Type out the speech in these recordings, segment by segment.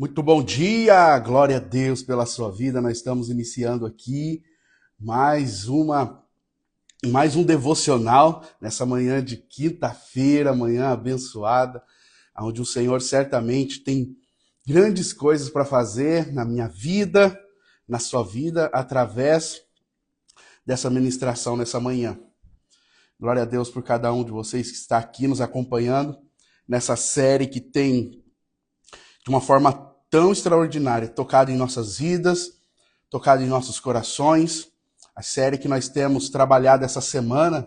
Muito bom dia, glória a Deus pela sua vida. Nós estamos iniciando aqui mais uma mais um devocional nessa manhã de quinta-feira, manhã abençoada, onde o Senhor certamente tem grandes coisas para fazer na minha vida, na sua vida, através dessa ministração nessa manhã. Glória a Deus por cada um de vocês que está aqui nos acompanhando nessa série que tem, de uma forma tão extraordinária, tocado em nossas vidas, tocado em nossos corações. A série que nós temos trabalhado essa semana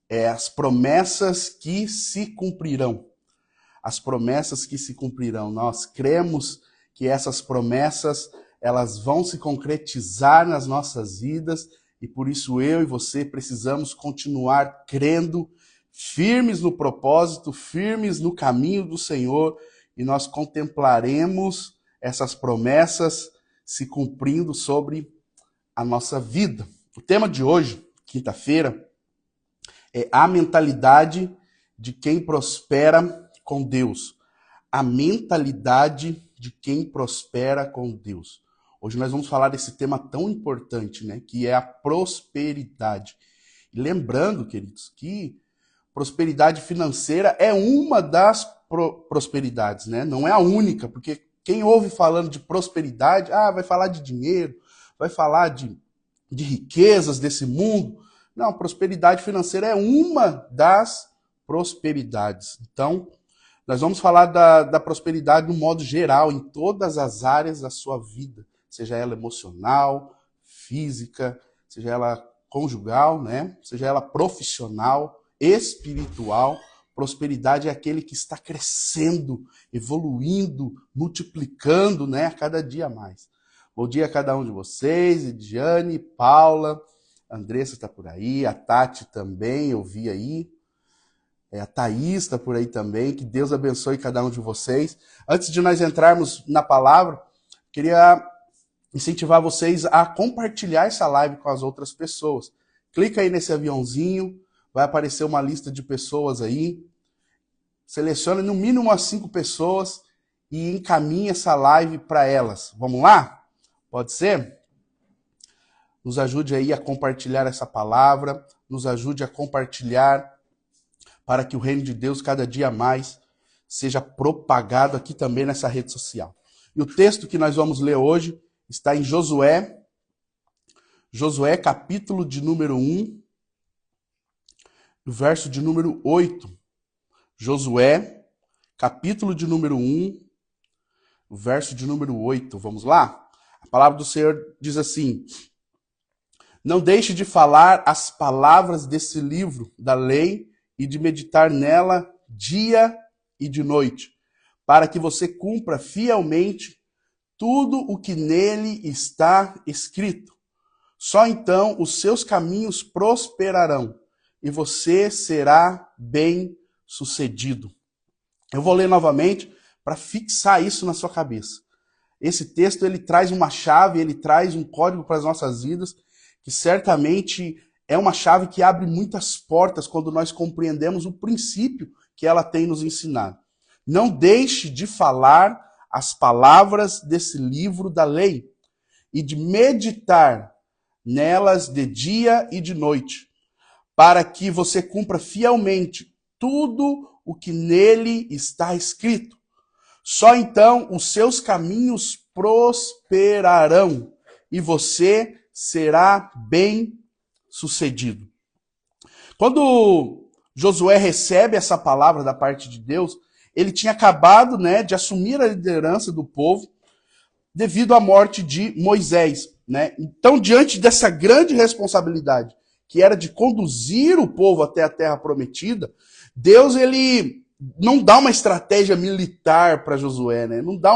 é As Promessas que se Cumprirão. As promessas que se cumprirão. Nós cremos que essas promessas, elas vão se concretizar nas nossas vidas e por isso eu e você precisamos continuar crendo, firmes no propósito, firmes no caminho do Senhor, e nós contemplaremos essas promessas se cumprindo sobre a nossa vida. O tema de hoje, quinta-feira, é a mentalidade de quem prospera com Deus. A mentalidade de quem prospera com Deus. Hoje nós vamos falar desse tema tão importante, né, que é a prosperidade. E lembrando, queridos, que prosperidade financeira é uma das prosperidades, né? Não é a única, porque quem ouve falando de prosperidade, vai falar de dinheiro, vai falar de riquezas desse mundo. Não, prosperidade financeira é uma das prosperidades. Então, nós vamos falar da prosperidade de um modo geral, em todas as áreas da sua vida, seja ela emocional, física, seja ela conjugal, né? Seja ela profissional, espiritual. Prosperidade é aquele que está crescendo, evoluindo, multiplicando, né, a cada dia mais. Bom dia a cada um de vocês, Ediane, Paula, Andressa está por aí, a Tati também, eu vi aí, a Thaís está por aí também, que Deus abençoe cada um de vocês. Antes de nós entrarmos na palavra, queria incentivar vocês a compartilhar essa live com as outras pessoas. Clica aí nesse aviãozinho, vai aparecer uma lista de pessoas aí. Selecione no mínimo umas 5 pessoas e encaminhe essa live para elas. Vamos lá? Pode ser? Nos ajude aí a compartilhar essa palavra, nos ajude a compartilhar para que o reino de Deus cada dia mais seja propagado aqui também nessa rede social. E o texto que nós vamos ler hoje está em Josué, capítulo de número 1, verso de número 8. Josué, capítulo de número 1, verso de número 8. Vamos lá? A palavra do Senhor diz assim: Não deixe de falar as palavras desse livro da lei e de meditar nela dia e de noite, para que você cumpra fielmente tudo o que nele está escrito. Só então os seus caminhos prosperarão e você será bem-sucedido. Eu vou ler novamente para fixar isso na sua cabeça. Esse texto ele traz uma chave, ele traz um código para as nossas vidas, que certamente é uma chave que abre muitas portas quando nós compreendemos o princípio que ela tem nos ensinado. Não deixe de falar as palavras desse livro da lei e de meditar nelas de dia e de noite, para que você cumpra fielmente tudo o que nele está escrito. Só então os seus caminhos prosperarão e você será bem-sucedido. Quando Josué recebe essa palavra da parte de Deus, ele tinha acabado, né, de assumir a liderança do povo devido à morte de Moisés, né? Então, diante dessa grande responsabilidade, que era de conduzir o povo até a terra prometida, Deus ele não dá uma estratégia militar para Josué, né? Não dá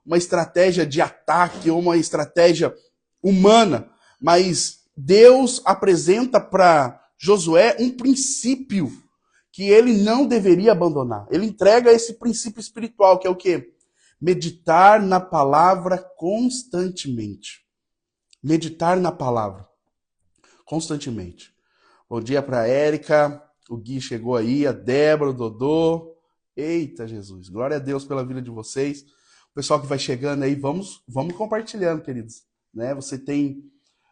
uma estratégia de ataque ou uma estratégia humana, mas Deus apresenta para Josué um princípio que ele não deveria abandonar. Ele entrega esse princípio espiritual, que é o quê? Meditar na palavra constantemente. Meditar na palavra constantemente. Bom dia para a Érica, o Gui chegou aí, a Débora, o Dodô. Eita, Jesus. Glória a Deus pela vida de vocês. O pessoal que vai chegando aí, vamos compartilhando, queridos. Né? Você tem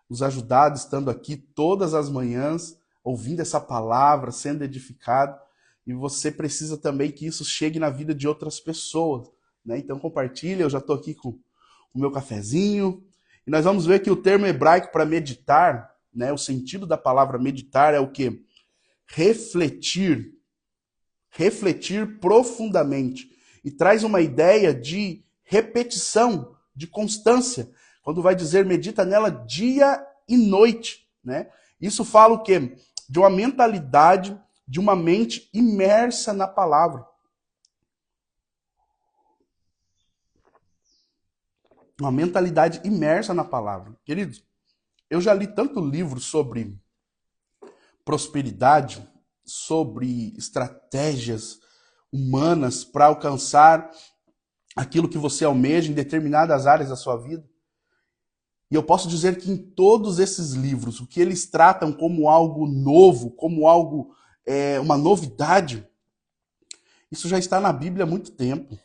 nos ajudado, estando aqui todas as manhãs, ouvindo essa palavra, sendo edificado. E você precisa também que isso chegue na vida de outras pessoas. Né? Então compartilha, eu já estou aqui com o meu cafezinho. E nós vamos ver que o termo hebraico para meditar, né, o sentido da palavra meditar é o quê? Refletir. Refletir profundamente. E traz uma ideia de repetição, de constância. Quando vai dizer medita nela dia e noite. Né? Isso fala o quê? De uma mentalidade, de uma mente imersa na palavra. Uma mentalidade imersa na palavra. Queridos, eu já li tanto livro sobre prosperidade, sobre estratégias humanas para alcançar aquilo que você almeja em determinadas áreas da sua vida. E eu posso dizer que em todos esses livros, o que eles tratam como algo novo, como algo, uma novidade, isso já está na Bíblia há muito tempo.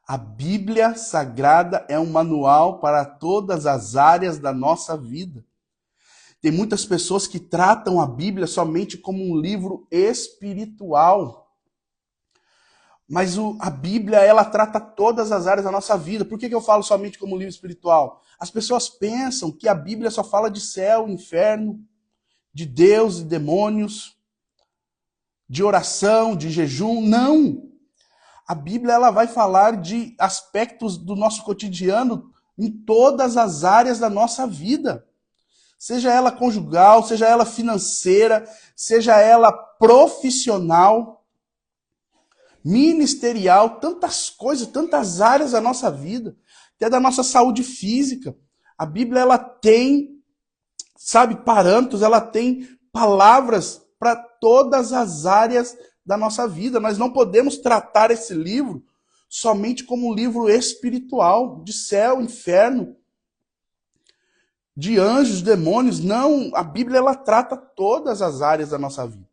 A Bíblia Sagrada é um manual para todas as áreas da nossa vida. Tem muitas pessoas que tratam a Bíblia somente como um livro espiritual. Mas a Bíblia, ela trata todas as áreas da nossa vida. Por que eu falo somente como um livro espiritual? As pessoas pensam que a Bíblia só fala de céu, inferno, de Deus e demônios, de oração, de jejum. Não! A Bíblia ela vai falar de aspectos do nosso cotidiano em todas as áreas da nossa vida. Seja ela conjugal, seja ela financeira, seja ela profissional, ministerial, tantas coisas, tantas áreas da nossa vida, até da nossa saúde física. A Bíblia ela tem, parâmetros, ela tem palavras para todas as áreas da nossa vida. Nós não podemos tratar esse livro somente como um livro espiritual, de céu, inferno, de anjos, demônios. Não, a Bíblia ela trata todas as áreas da nossa vida.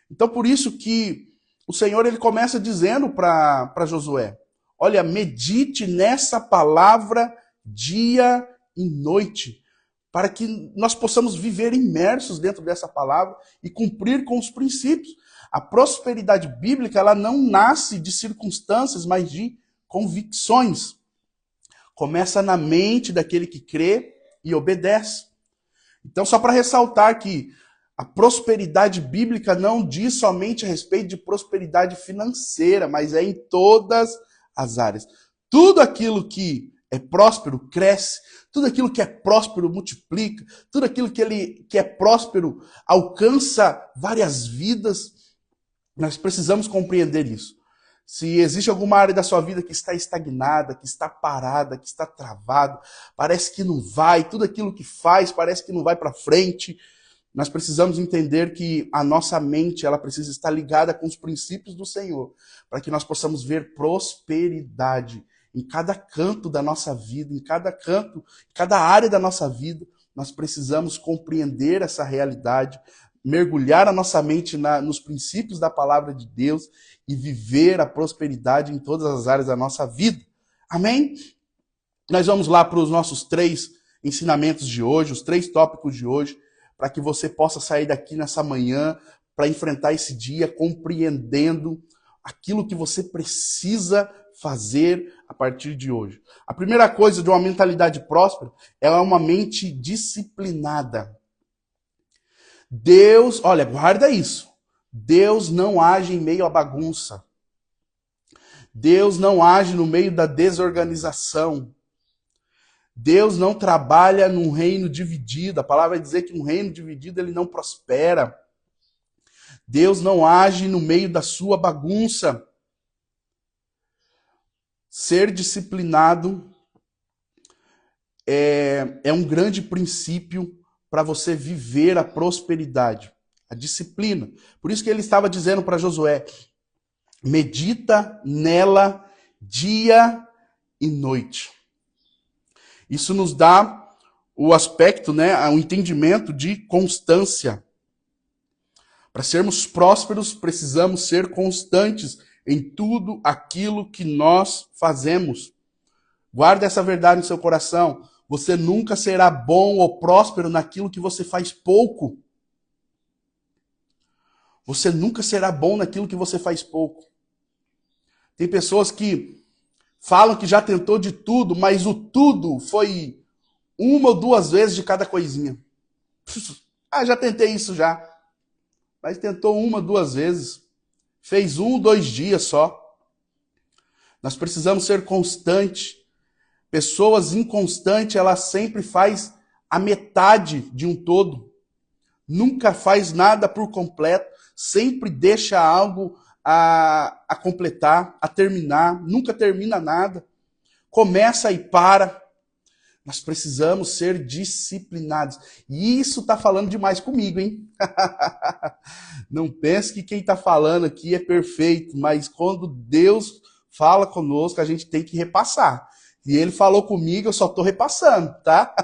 Então por isso que o Senhor ele começa dizendo para Josué, olha, medite nessa palavra dia e noite, para que nós possamos viver imersos dentro dessa palavra e cumprir com os princípios. A prosperidade bíblica ela não nasce de circunstâncias, mas de convicções. Começa na mente daquele que crê e obedece. Então, só para ressaltar que a prosperidade bíblica não diz somente a respeito de prosperidade financeira, mas é em todas as áreas. Tudo aquilo que é próspero cresce, tudo aquilo que é próspero multiplica, tudo aquilo que é próspero alcança várias vidas. Nós precisamos compreender isso. Se existe alguma área da sua vida que está estagnada, que está parada, que está travada, parece que não vai, tudo aquilo que faz parece que não vai para frente, nós precisamos entender que a nossa mente ela precisa estar ligada com os princípios do Senhor, para que nós possamos ver prosperidade em cada canto da nossa vida, em cada canto, em cada área da nossa vida. Nós precisamos compreender essa realidade, mergulhar a nossa mente nos princípios da palavra de Deus e viver a prosperidade em todas as áreas da nossa vida. Amém? Nós vamos lá para os nossos 3 ensinamentos de hoje, os 3 tópicos de hoje, para que você possa sair daqui nessa manhã, para enfrentar esse dia compreendendo aquilo que você precisa fazer a partir de hoje. A primeira coisa de uma mentalidade próspera é uma mente disciplinada. Deus, olha, guarda isso. Deus não age em meio à bagunça. Deus não age no meio da desorganização. Deus não trabalha num reino dividido. A palavra vai dizer que um reino dividido ele não prospera. Deus não age no meio da sua bagunça. Ser disciplinado é um grande princípio para você viver a prosperidade, a disciplina. Por isso que ele estava dizendo para Josué, medita nela dia e noite. Isso nos dá o aspecto, o entendimento de constância. Para sermos prósperos, precisamos ser constantes em tudo aquilo que nós fazemos. Guarda essa verdade no seu coração. Você nunca será bom ou próspero naquilo que você faz pouco. Você nunca será bom naquilo que você faz pouco. Tem pessoas que falam que já tentou de tudo, mas o tudo foi uma ou duas vezes de cada coisinha. Ah, já tentei isso já. Mas tentou uma, duas vezes. Fez 1, 2 dias só. Nós precisamos ser constantes. Pessoas inconstantes, ela sempre faz a metade de um todo. Nunca faz nada por completo. Sempre deixa algo a completar, a terminar. Nunca termina nada. Começa e para. Nós precisamos ser disciplinados. E isso está falando demais comigo, hein? Não pense que quem está falando aqui é perfeito, mas quando Deus fala conosco, a gente tem que repassar. E ele falou comigo, eu só estou repassando, tá?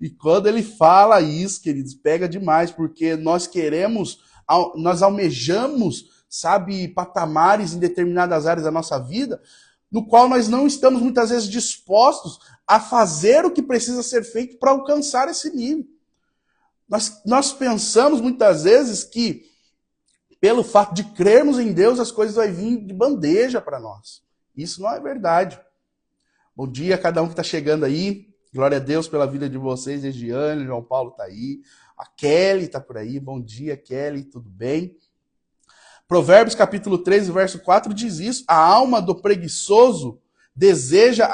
E quando ele fala isso, queridos, pega demais, porque nós queremos, nós almejamos, sabe, patamares em determinadas áreas da nossa vida, no qual nós não estamos muitas vezes dispostos a fazer o que precisa ser feito para alcançar esse nível. Nós pensamos muitas vezes que, pelo fato de crermos em Deus, as coisas vão vir de bandeja para nós. Isso não é verdade. Bom dia a cada um que está chegando aí. Glória a Deus pela vida de vocês. Regiane, João Paulo está aí. A Kelly está por aí. Bom dia, Kelly. Tudo bem? Provérbios capítulo 13, verso 4 diz isso. A alma do preguiçoso deseja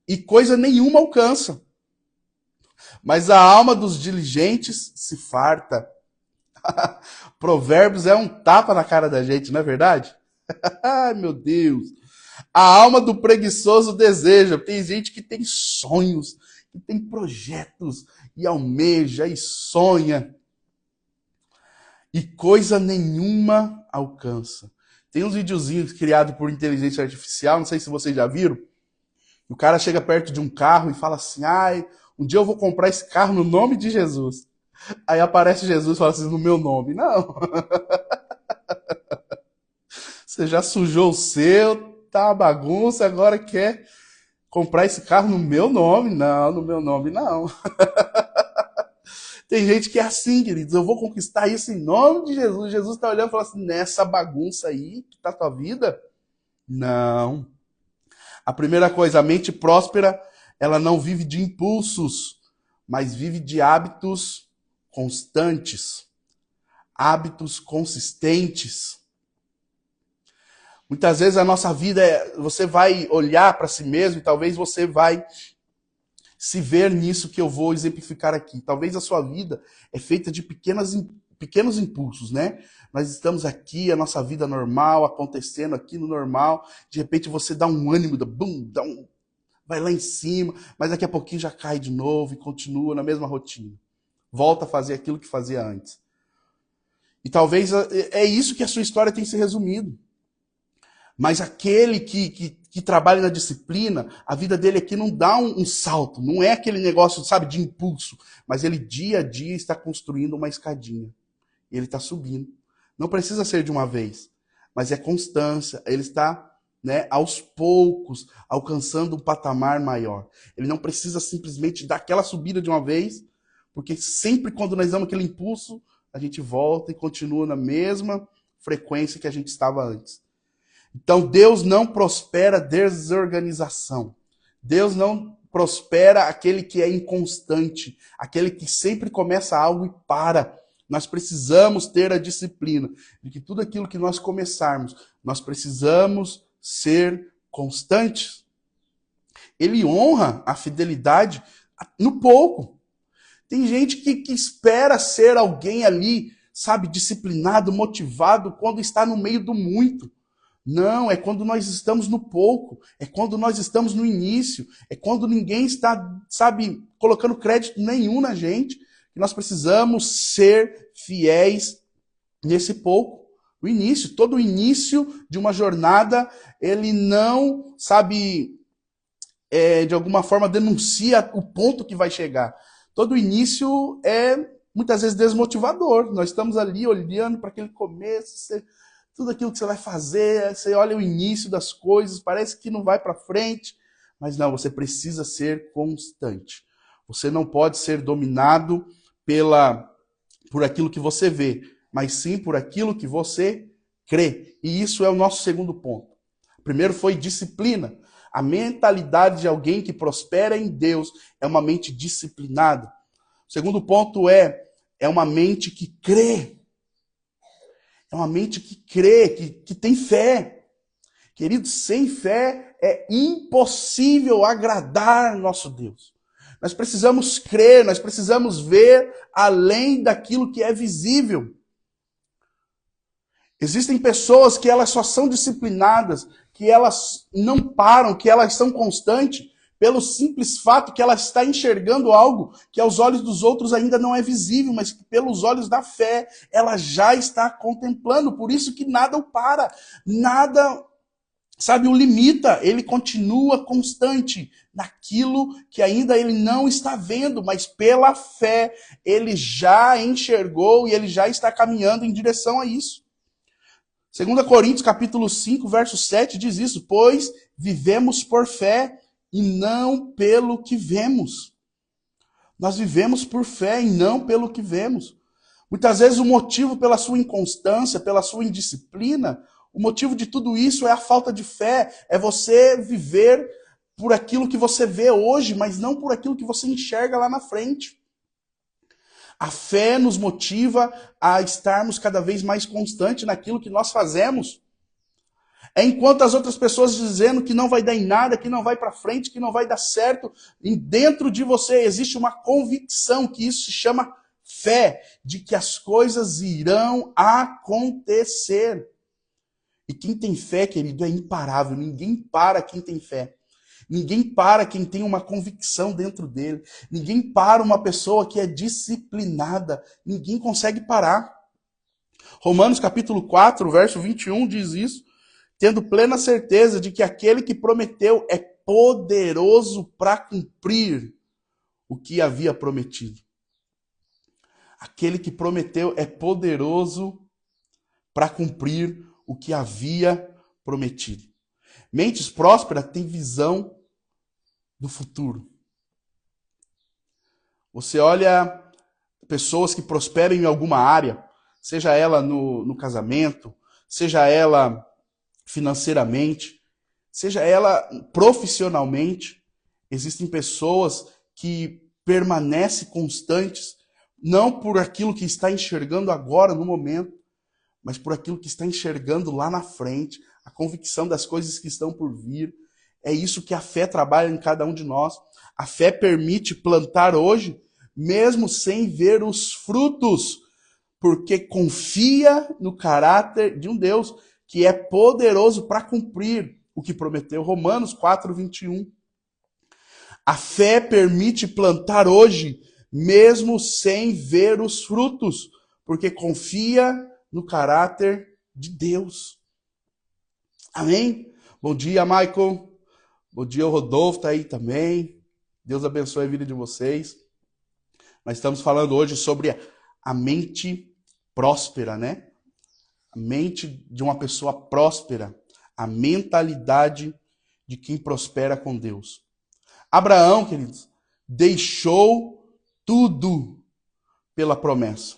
e coisa nenhuma alcança. Mas a alma dos diligentes se farta. Provérbios é um tapa na cara da gente, não é verdade? Ai, meu Deus. A alma do preguiçoso deseja. Tem gente que tem sonhos, que tem projetos, e almeja, e sonha. E coisa nenhuma alcança. Tem uns videozinhos criados por inteligência artificial, não sei se vocês já viram. O cara chega perto de um carro e fala assim, ai, um dia eu vou comprar esse carro no nome de Jesus. Aí aparece Jesus e fala assim, no meu nome. Não. Você já sujou o seu, tá uma bagunça, agora quer comprar esse carro no meu nome? Não, no meu nome não. Tem gente que é assim, queridos, eu vou conquistar isso em nome de Jesus. Jesus está olhando e fala assim, nessa bagunça aí que tá a tua vida? Não. A primeira coisa, a mente próspera, ela não vive de impulsos, mas vive de hábitos constantes, hábitos consistentes. Muitas vezes a nossa vida, você vai olhar para si mesmo e talvez você vai se ver nisso que eu vou exemplificar aqui. Talvez a sua vida é feita de pequenos impulsos, né? Nós estamos aqui, a nossa vida normal, acontecendo aqui no normal, de repente você dá um ânimo, vai lá em cima, mas daqui a pouquinho já cai de novo e continua na mesma rotina. Volta a fazer aquilo que fazia antes. E talvez é isso que a sua história tem se resumido. Mas aquele que trabalha na disciplina, a vida dele aqui não dá um salto, não é aquele negócio, sabe, de impulso, mas ele dia a dia está construindo uma escadinha. Ele está subindo. Não precisa ser de uma vez, mas é constância. Ele está, né, aos poucos alcançando um patamar maior. Ele não precisa simplesmente dar aquela subida de uma vez, porque sempre quando nós damos aquele impulso, a gente volta e continua na mesma frequência que a gente estava antes. Então, Deus não prospera desorganização. Deus não prospera aquele que é inconstante, aquele que sempre começa algo e para. Nós precisamos ter a disciplina de que tudo aquilo que nós começarmos, nós precisamos ser constantes. Ele honra a fidelidade no pouco. Tem gente que espera ser alguém ali, sabe, disciplinado, motivado, quando está no meio do muito. Não, é quando nós estamos no pouco, é quando nós estamos no início, é quando ninguém está, sabe, colocando crédito nenhum na gente, que nós precisamos ser fiéis nesse pouco. O início, todo o início de uma jornada, ele não, sabe, de alguma forma denuncia o ponto que vai chegar. Todo o início é muitas vezes desmotivador. Nós estamos ali olhando para aquele começo, tudo aquilo que você vai fazer, você olha o início das coisas, parece que não vai para frente, mas não, você precisa ser constante. Você não pode ser dominado por aquilo que você vê, mas sim por aquilo que você crê. E isso é o nosso segundo ponto. Primeiro foi disciplina. A mentalidade de alguém que prospera em Deus é uma mente disciplinada. O segundo ponto é uma mente que crê. É uma mente que crê, que tem fé. Querido, sem fé é impossível agradar nosso Deus. Nós precisamos crer, nós precisamos ver além daquilo que é visível. Existem pessoas que elas só são disciplinadas, que elas não param, que elas são constantes, pelo simples fato que ela está enxergando algo que aos olhos dos outros ainda não é visível, mas que pelos olhos da fé ela já está contemplando. Por isso que nada o para, nada, o limita. Ele continua constante naquilo que ainda ele não está vendo, mas pela fé ele já enxergou e ele já está caminhando em direção a isso. 2 Coríntios capítulo 5, verso 7 diz isso: pois vivemos por fé e não pelo que vemos. Nós vivemos por fé e não pelo que vemos. Muitas vezes o motivo pela sua inconstância, pela sua indisciplina, o motivo de tudo isso é a falta de fé, é você viver por aquilo que você vê hoje, mas não por aquilo que você enxerga lá na frente. A fé nos motiva a estarmos cada vez mais constantes naquilo que nós fazemos. É enquanto as outras pessoas dizendo que não vai dar em nada, que não vai para frente, que não vai dar certo, e dentro de você existe uma convicção, que isso se chama fé, de que as coisas irão acontecer. E quem tem fé, querido, é imparável. Ninguém para quem tem fé. Ninguém para quem tem uma convicção dentro dele. Ninguém para uma pessoa que é disciplinada. Ninguém consegue parar. Romanos capítulo 4, verso 21 diz isso: tendo plena certeza de que aquele que prometeu é poderoso para cumprir o que havia prometido. Aquele que prometeu é poderoso para cumprir o que havia prometido. Mentes prósperas têm visão do futuro. Você olha pessoas que prosperam em alguma área, seja ela no casamento, seja ela financeiramente, seja ela profissionalmente, existem pessoas que permanecem constantes, não por aquilo que está enxergando agora, no momento, mas por aquilo que está enxergando lá na frente, a convicção das coisas que estão por vir. É isso que a fé trabalha em cada um de nós. A fé permite plantar hoje, mesmo sem ver os frutos, porque confia no caráter de um Deus que é poderoso para cumprir o que prometeu. Romanos 4, 21. A fé permite plantar hoje, mesmo sem ver os frutos, porque confia no caráter de Deus. Amém? Bom dia, Michael. Bom dia, o Rodolfo está aí também. Deus abençoe a vida de vocês. Nós estamos falando hoje sobre a mente próspera, né? A mente de uma pessoa próspera. A mentalidade de quem prospera com Deus. Abraão, queridos, deixou tudo pela promessa.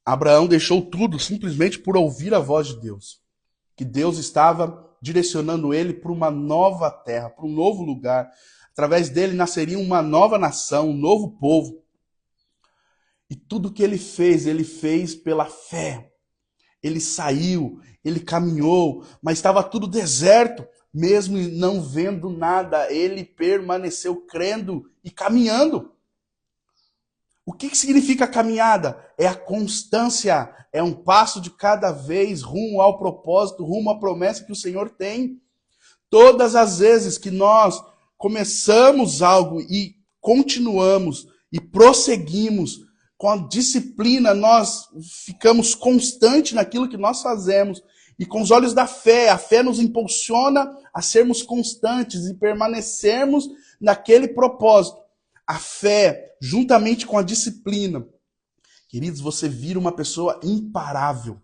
Abraão deixou tudo simplesmente por ouvir a voz de Deus. Que Deus estava direcionando ele para uma nova terra, para um novo lugar. Através dele nasceria uma nova nação, um novo povo. E tudo que ele fez pela fé. Ele saiu, ele caminhou, mas estava tudo deserto. Mesmo não vendo nada, ele permaneceu crendo e caminhando. O que significa caminhada? É a constância, é um passo de cada vez rumo ao propósito, rumo à promessa que o Senhor tem. Todas as vezes que nós começamos algo e continuamos e prosseguimos com a disciplina, nós ficamos constantes naquilo que nós fazemos. E com os olhos da fé, a fé nos impulsiona a sermos constantes e permanecermos naquele propósito. a fé, juntamente com a disciplina, queridos, você vira uma pessoa imparável.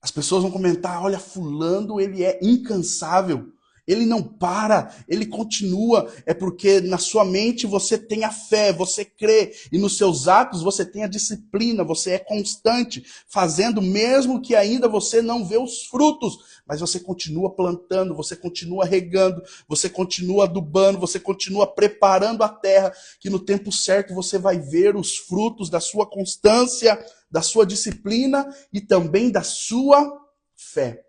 As pessoas vão comentar, olha, fulano, ele é incansável. Ele não para, ele continua. É porque na sua mente você tem a fé, você crê. E nos seus atos você tem a disciplina, você é constante, fazendo mesmo que ainda você não vê os frutos. Mas você continua plantando, você continua regando, você continua adubando, você continua preparando a terra, que no tempo certo você vai ver os frutos da sua constância, da sua disciplina e também da sua fé.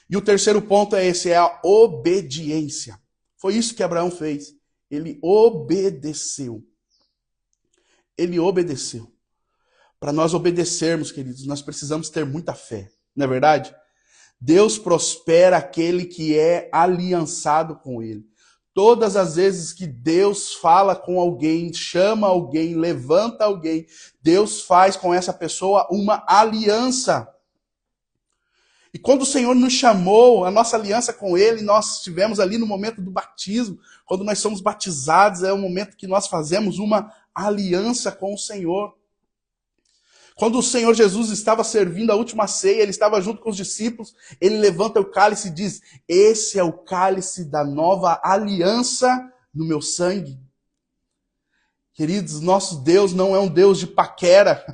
E o terceiro ponto é esse, é a obediência. Foi isso que Abraão fez. Ele obedeceu. Ele obedeceu. Para nós obedecermos, queridos, nós precisamos ter muita fé. Não é verdade? Deus prospera aquele que é aliançado com ele. Todas as vezes que Deus fala com alguém, chama alguém, levanta alguém, Deus faz com essa pessoa uma aliança. E quando o Senhor nos chamou, a nossa aliança com Ele, nós estivemos ali no momento do batismo. Quando nós somos batizados, é o momento que nós fazemos uma aliança com o Senhor. Quando o Senhor Jesus estava servindo a última ceia, Ele estava junto com os discípulos, Ele levanta o cálice e diz, esse é o cálice da nova aliança no meu sangue. Queridos, nosso Deus não é um Deus de paquera.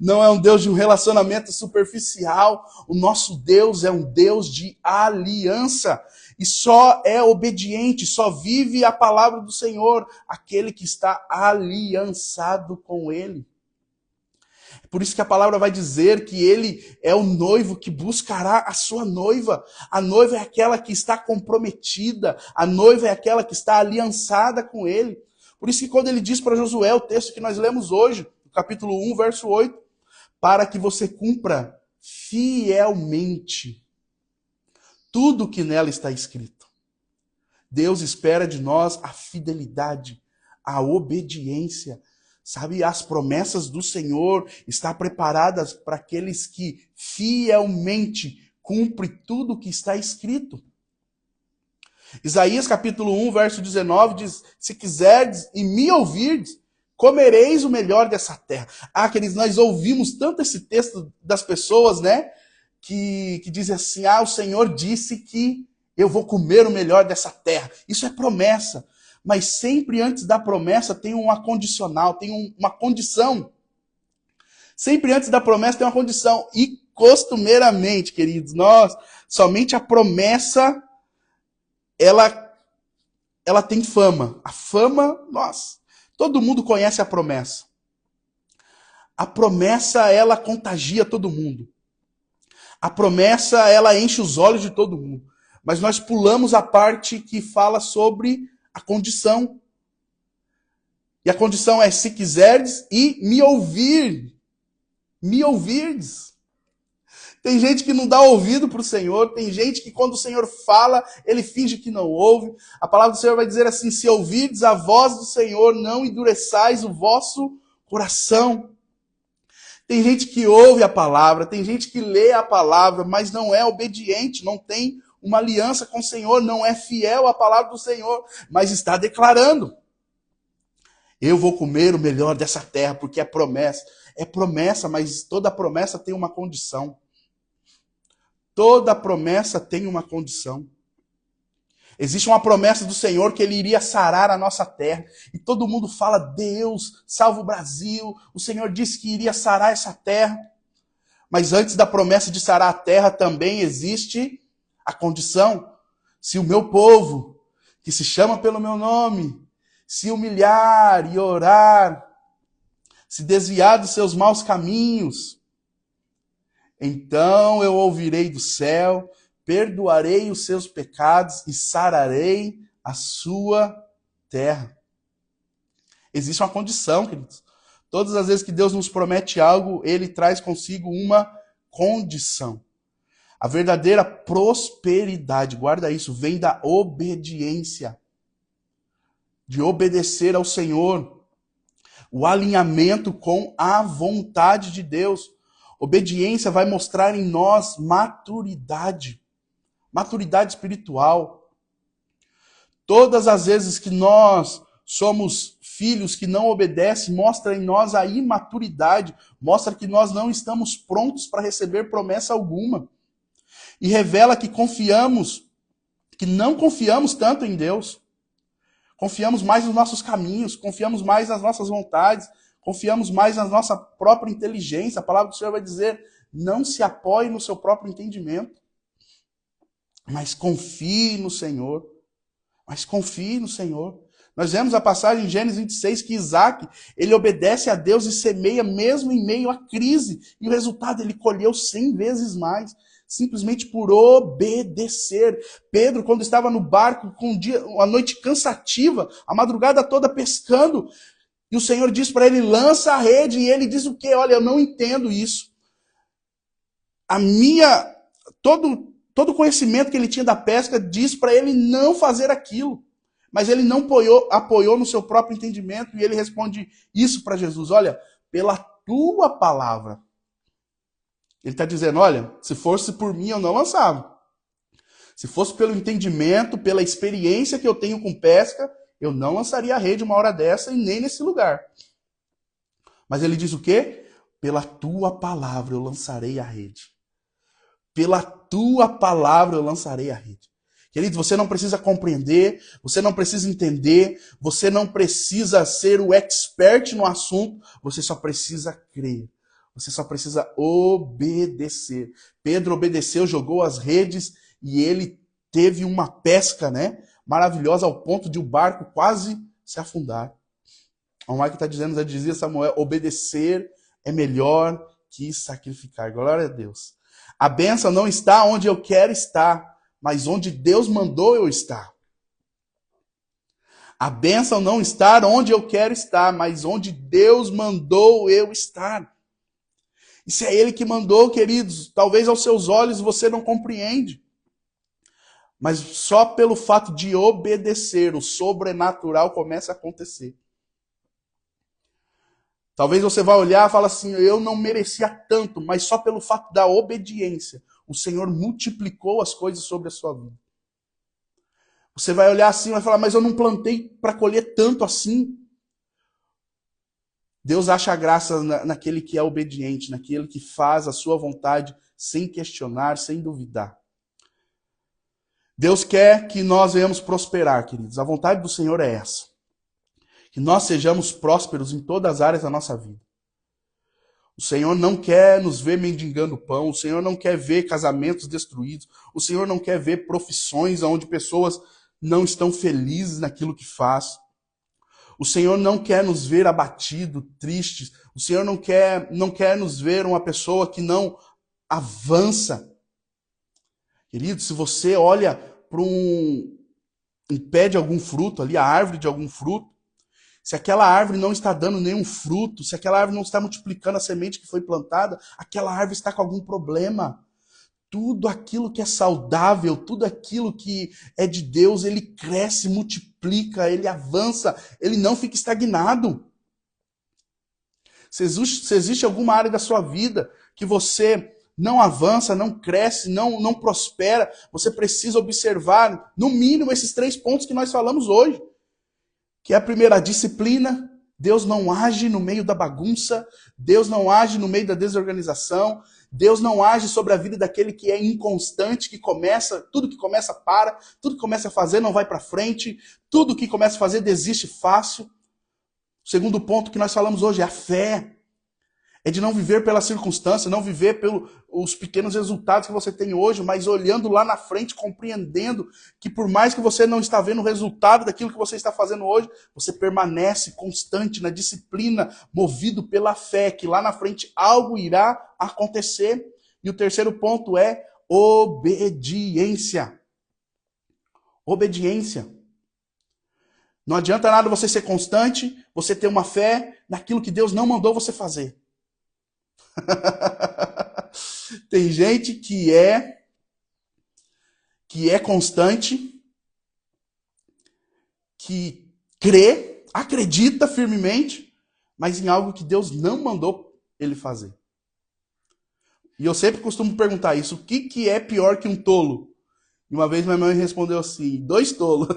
Não é um Deus de um relacionamento superficial. O nosso Deus é um Deus de aliança. E só é obediente, só vive a palavra do Senhor aquele que está aliançado com Ele. Por isso que a palavra vai dizer que Ele é o noivo que buscará a sua noiva. A noiva é aquela que está comprometida. A noiva é aquela que está aliançada com Ele. Por isso que quando Ele diz para Josué, o texto que nós lemos hoje, capítulo 1, verso 8, para que você cumpra fielmente tudo que nela está escrito. Deus espera de nós a fidelidade, a obediência. Sabe, as promessas do Senhor estão preparadas para aqueles que fielmente cumprem tudo que está escrito. Isaías capítulo 1, verso 19 diz, se quiserdes e me ouvirdes, comereis o melhor dessa terra. Ah, queridos, nós ouvimos tanto esse texto das pessoas, né? Que dizem assim, o Senhor disse que eu vou comer o melhor dessa terra. Isso é promessa. Mas sempre antes da promessa tem uma condicional, tem uma condição. Sempre antes da promessa tem uma condição. E costumeiramente, queridos, somente a promessa, ela tem fama. A fama, todo mundo conhece a promessa. A promessa, ela contagia todo mundo. A promessa, ela enche os olhos de todo mundo. Mas nós pulamos a parte que fala sobre a condição. E a condição é, se quiserdes e me ouvir. Me ouvirdes. Tem gente que não dá ouvido para o Senhor. Tem gente que quando o Senhor fala, ele finge que não ouve. A palavra do Senhor vai dizer assim, se ouvirdes a voz do Senhor, não endureçais o vosso coração. Tem gente que ouve a palavra, tem gente que lê a palavra, mas não é obediente, não tem uma aliança com o Senhor, não é fiel à palavra do Senhor, mas está declarando. Eu vou comer o melhor dessa terra, porque é promessa. É promessa, mas toda promessa tem uma condição. Toda promessa tem uma condição. Existe uma promessa do Senhor que Ele iria sarar a nossa terra. E todo mundo fala, Deus, salva o Brasil. O Senhor disse que iria sarar essa terra. Mas antes da promessa de sarar a terra também existe a condição. Se o meu povo, que se chama pelo meu nome, se humilhar e orar, se desviar dos seus maus caminhos, então eu ouvirei do céu, perdoarei os seus pecados e sararei a sua terra. Existe uma condição, queridos. Todas as vezes que Deus nos promete algo, Ele traz consigo uma condição. A verdadeira prosperidade, guarda isso, vem da obediência. De obedecer ao Senhor. O alinhamento com a vontade de Deus. Obediência vai mostrar em nós maturidade. Maturidade espiritual. Todas as vezes que nós somos filhos que não obedecem, mostra em nós a imaturidade, mostra que nós não estamos prontos para receber promessa alguma. E revela que não confiamos tanto em Deus. Confiamos mais nos nossos caminhos, confiamos mais nas nossas vontades, confiamos mais na nossa própria inteligência. A palavra do Senhor vai dizer, não se apoie no seu próprio entendimento, mas confie no Senhor. Mas confie no Senhor. Nós vemos a passagem em Gênesis 26 que Isaac, ele obedece a Deus e semeia mesmo em meio à crise. E o resultado, ele colheu 100 vezes mais. Simplesmente por obedecer. Pedro, quando estava no barco, com uma noite cansativa, a madrugada toda pescando, e o Senhor diz para ele, lança a rede, e ele diz o quê? Olha, eu não entendo isso. Todo o conhecimento que ele tinha da pesca diz para ele não fazer aquilo. Mas ele não apoiou no seu próprio entendimento, e ele responde isso para Jesus, olha, pela tua palavra. Ele está dizendo, olha, se fosse por mim eu não lançava. Se fosse pelo entendimento, pela experiência que eu tenho com pesca, eu não lançaria a rede uma hora dessa e nem nesse lugar. Mas ele diz o quê? Pela tua palavra eu lançarei a rede. Pela tua palavra eu lançarei a rede. Querido, você não precisa compreender, você não precisa entender, você não precisa ser o expert no assunto, você só precisa crer. Você só precisa obedecer. Pedro obedeceu, jogou as redes e ele teve uma pesca, maravilhosa ao ponto de o barco quase se afundar. O Mike está dizendo, já dizia Samuel, obedecer é melhor que sacrificar. Glória a Deus. A bênção não está onde eu quero estar, mas onde Deus mandou eu estar. A bênção não está onde eu quero estar, mas onde Deus mandou eu estar. E se é Ele que mandou, queridos, talvez aos seus olhos você não compreende. Mas só pelo fato de obedecer, o sobrenatural começa a acontecer. Talvez você vá olhar e falar assim, eu não merecia tanto, mas só pelo fato da obediência, o Senhor multiplicou as coisas sobre a sua vida. Você vai olhar assim e vai falar, mas eu não plantei para colher tanto assim. Deus acha graça naquele que é obediente, naquele que faz a sua vontade sem questionar, sem duvidar. Deus quer que nós venhamos prosperar, queridos. A vontade do Senhor é essa. Que nós sejamos prósperos em todas as áreas da nossa vida. O Senhor não quer nos ver mendigando pão, o Senhor não quer ver casamentos destruídos, o Senhor não quer ver profissões onde pessoas não estão felizes naquilo que faz. O Senhor não quer nos ver abatidos, tristes. O Senhor não quer nos ver uma pessoa que não avança. Querido, se você olha para um pé de algum fruto ali, a árvore de algum fruto, se aquela árvore não está dando nenhum fruto, se aquela árvore não está multiplicando a semente que foi plantada, aquela árvore está com algum problema. Tudo aquilo que é saudável, tudo aquilo que é de Deus, ele cresce, multiplica, ele avança, ele não fica estagnado. Se existe alguma área da sua vida que você não avança, não cresce, não prospera, você precisa observar, no mínimo, esses 3 pontos que nós falamos hoje. Que é a primeira, a disciplina. Deus não age no meio da bagunça, Deus não age no meio da desorganização, Deus não age sobre a vida daquele que é inconstante, que começa, tudo que começa para, tudo que começa a fazer não vai para frente, tudo que começa a fazer desiste fácil. O segundo ponto que nós falamos hoje é a fé. É de não viver pela circunstância, não viver pelos pequenos resultados que você tem hoje, mas olhando lá na frente, compreendendo que por mais que você não está vendo o resultado daquilo que você está fazendo hoje, você permanece constante na disciplina, movido pela fé, que lá na frente algo irá acontecer. E o terceiro ponto é obediência. Obediência. Não adianta nada você ser constante, você ter uma fé naquilo que Deus não mandou você fazer. Tem gente que é constante, que crê, acredita firmemente, mas em algo que Deus não mandou ele fazer. E eu sempre costumo perguntar isso, o que é pior que um tolo? E uma vez minha mãe respondeu assim, 2 tolos.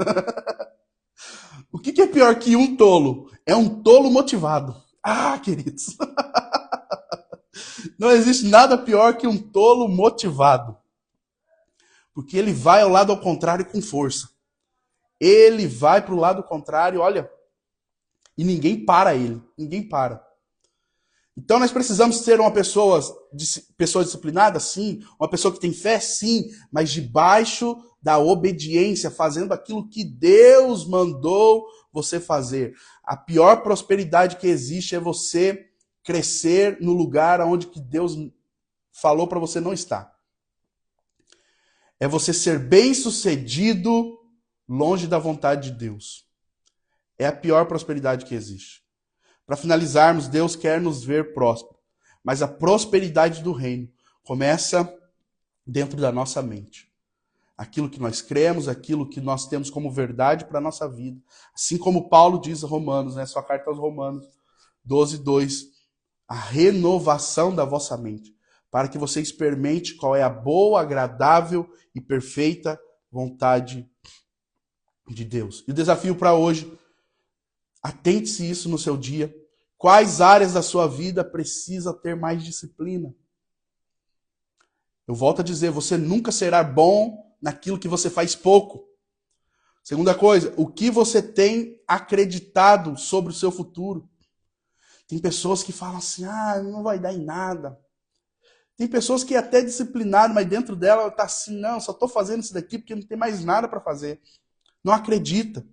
O que é pior que um tolo? É um tolo motivado. Ah, queridos. Não existe nada pior que um tolo motivado. Porque ele vai ao lado ao contrário com força. Ele vai para o lado contrário, olha, e ninguém para ele. Ninguém para. Então nós precisamos ser uma pessoa disciplinada, sim. Uma pessoa que tem fé, sim. Mas debaixo da obediência, fazendo aquilo que Deus mandou você fazer. A pior prosperidade que existe é você crescer no lugar onde que Deus falou para você não estar. É você ser bem-sucedido longe da vontade de Deus. É a pior prosperidade que existe. Para finalizarmos, Deus quer nos ver prósperos. Mas a prosperidade do reino começa dentro da nossa mente. Aquilo que nós cremos, aquilo que nós temos como verdade para a nossa vida. Assim como Paulo diz a Romanos, sua carta aos Romanos 12:2, a renovação da vossa mente, para que você experimente qual é a boa, agradável e perfeita vontade de Deus. E o desafio para hoje, atente-se isso no seu dia. Quais áreas da sua vida precisa ter mais disciplina? Eu volto a dizer, você nunca será bom naquilo que você faz pouco. Segunda coisa, o que você tem acreditado sobre o seu futuro? Tem pessoas que falam assim, não vai dar em nada. Tem pessoas que é até disciplinado, mas dentro dela está assim, não, só estou fazendo isso daqui porque não tem mais nada para fazer. Não acredita.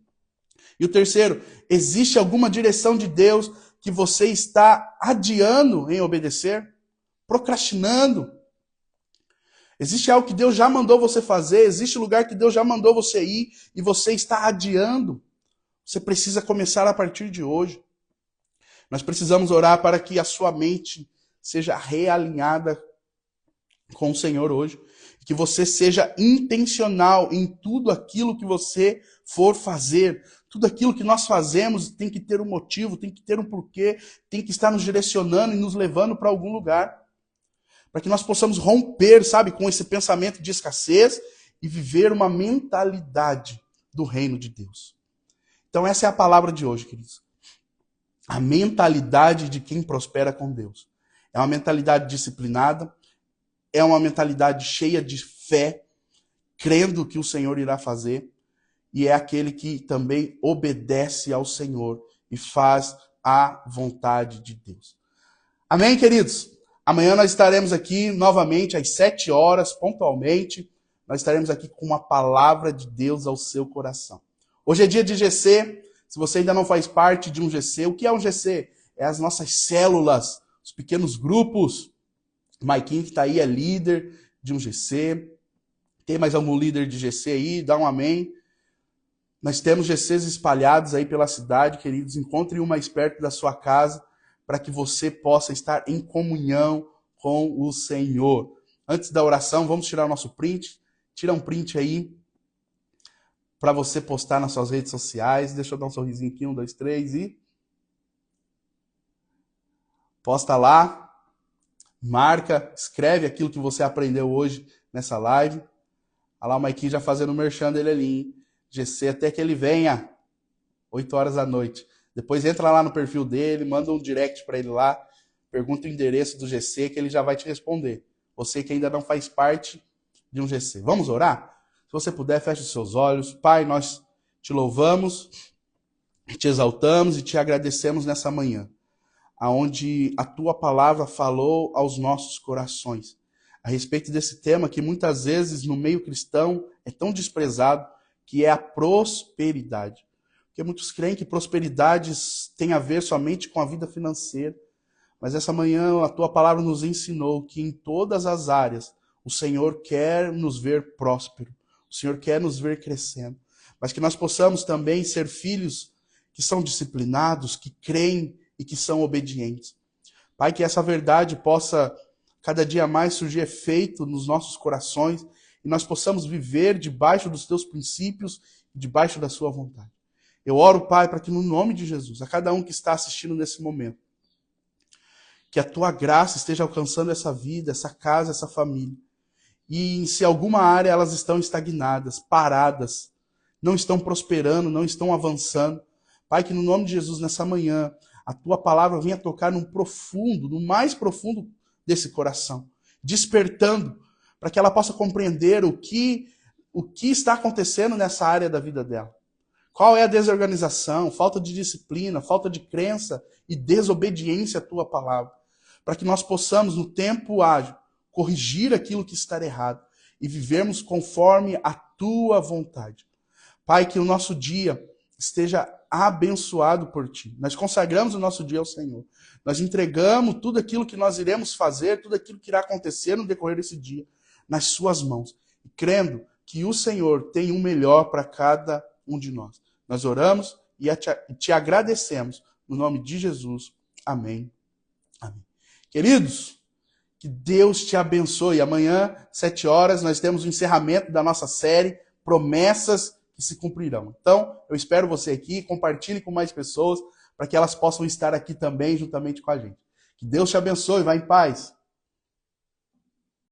E o terceiro, existe alguma direção de Deus que você está adiando em obedecer? Procrastinando? Existe algo que Deus já mandou você fazer, existe lugar que Deus já mandou você ir e você está adiando. Você precisa começar a partir de hoje. Nós precisamos orar para que a sua mente seja realinhada com o Senhor hoje. Que você seja intencional em tudo aquilo que você for fazer. Tudo aquilo que nós fazemos tem que ter um motivo, tem que ter um porquê, tem que estar nos direcionando e nos levando para algum lugar. Para que nós possamos romper, com esse pensamento de escassez e viver uma mentalidade do reino de Deus. Então essa é a palavra de hoje, queridos. A mentalidade de quem prospera com Deus. É uma mentalidade disciplinada, é uma mentalidade cheia de fé, crendo que o Senhor irá fazer, e é aquele que também obedece ao Senhor e faz a vontade de Deus. Amém, queridos? Amanhã nós estaremos aqui novamente às 7 horas, pontualmente. Nós estaremos aqui com uma palavra de Deus ao seu coração. Hoje é dia de GC. Se você ainda não faz parte de um GC, o que é um GC? É as nossas células, os pequenos grupos. O Maiquinho que está aí é líder de um GC. Tem mais algum líder de GC aí? Dá um amém. Nós temos GCs espalhados aí pela cidade, queridos. Encontre um mais perto da sua casa, para que você possa estar em comunhão com o Senhor. Antes da oração, vamos tirar o nosso print. Tira um print aí para você postar nas suas redes sociais. Deixa eu dar um sorrisinho aqui, 1, 2, 3 e... posta lá, marca, escreve aquilo que você aprendeu hoje nessa live. Olha lá o Maiquinho já fazendo o merchan dele ali, hein? GC até que ele venha, 8 horas da noite. Depois entra lá no perfil dele, manda um direct para ele lá, pergunta o endereço do GC que ele já vai te responder. Você que ainda não faz parte de um GC. Vamos orar? Se você puder, feche os seus olhos. Pai, nós te louvamos, te exaltamos e te agradecemos nessa manhã, aonde a tua palavra falou aos nossos corações, a respeito desse tema que muitas vezes no meio cristão é tão desprezado, que é a prosperidade. Porque muitos creem que prosperidade tem a ver somente com a vida financeira. Mas essa manhã a tua palavra nos ensinou que em todas as áreas o Senhor quer nos ver próspero. O Senhor quer nos ver crescendo. Mas que nós possamos também ser filhos que são disciplinados, que creem e que são obedientes. Pai, que essa verdade possa cada dia mais surgir efeito nos nossos corações e nós possamos viver debaixo dos teus princípios e debaixo da sua vontade. Eu oro, Pai, para que no nome de Jesus, a cada um que está assistindo nesse momento, que a tua graça esteja alcançando essa vida, essa casa, essa família. e se alguma área elas estão estagnadas, paradas, não estão prosperando, não estão avançando. Pai, que no nome de Jesus, nessa manhã, a tua palavra venha tocar num profundo, no mais profundo desse coração, despertando para que ela possa compreender o que está acontecendo nessa área da vida dela. Qual é a desorganização, falta de disciplina, falta de crença e desobediência à tua palavra. Para que nós possamos, no tempo ágil, corrigir aquilo que está errado e vivermos conforme a tua vontade. Pai, que o nosso dia esteja abençoado por ti. Nós consagramos o nosso dia ao Senhor. Nós entregamos tudo aquilo que nós iremos fazer, tudo aquilo que irá acontecer no decorrer desse dia, nas suas mãos. E crendo que o Senhor tem o melhor para cada um de nós. Nós oramos e te agradecemos. No nome de Jesus. Amém. Amém. Queridos, que Deus te abençoe. Amanhã, 7 horas, nós temos o encerramento da nossa série Promessas que se cumprirão. Então, eu espero você aqui, compartilhe com mais pessoas, para que elas possam estar aqui também, juntamente com a gente. Que Deus te abençoe, vá em paz.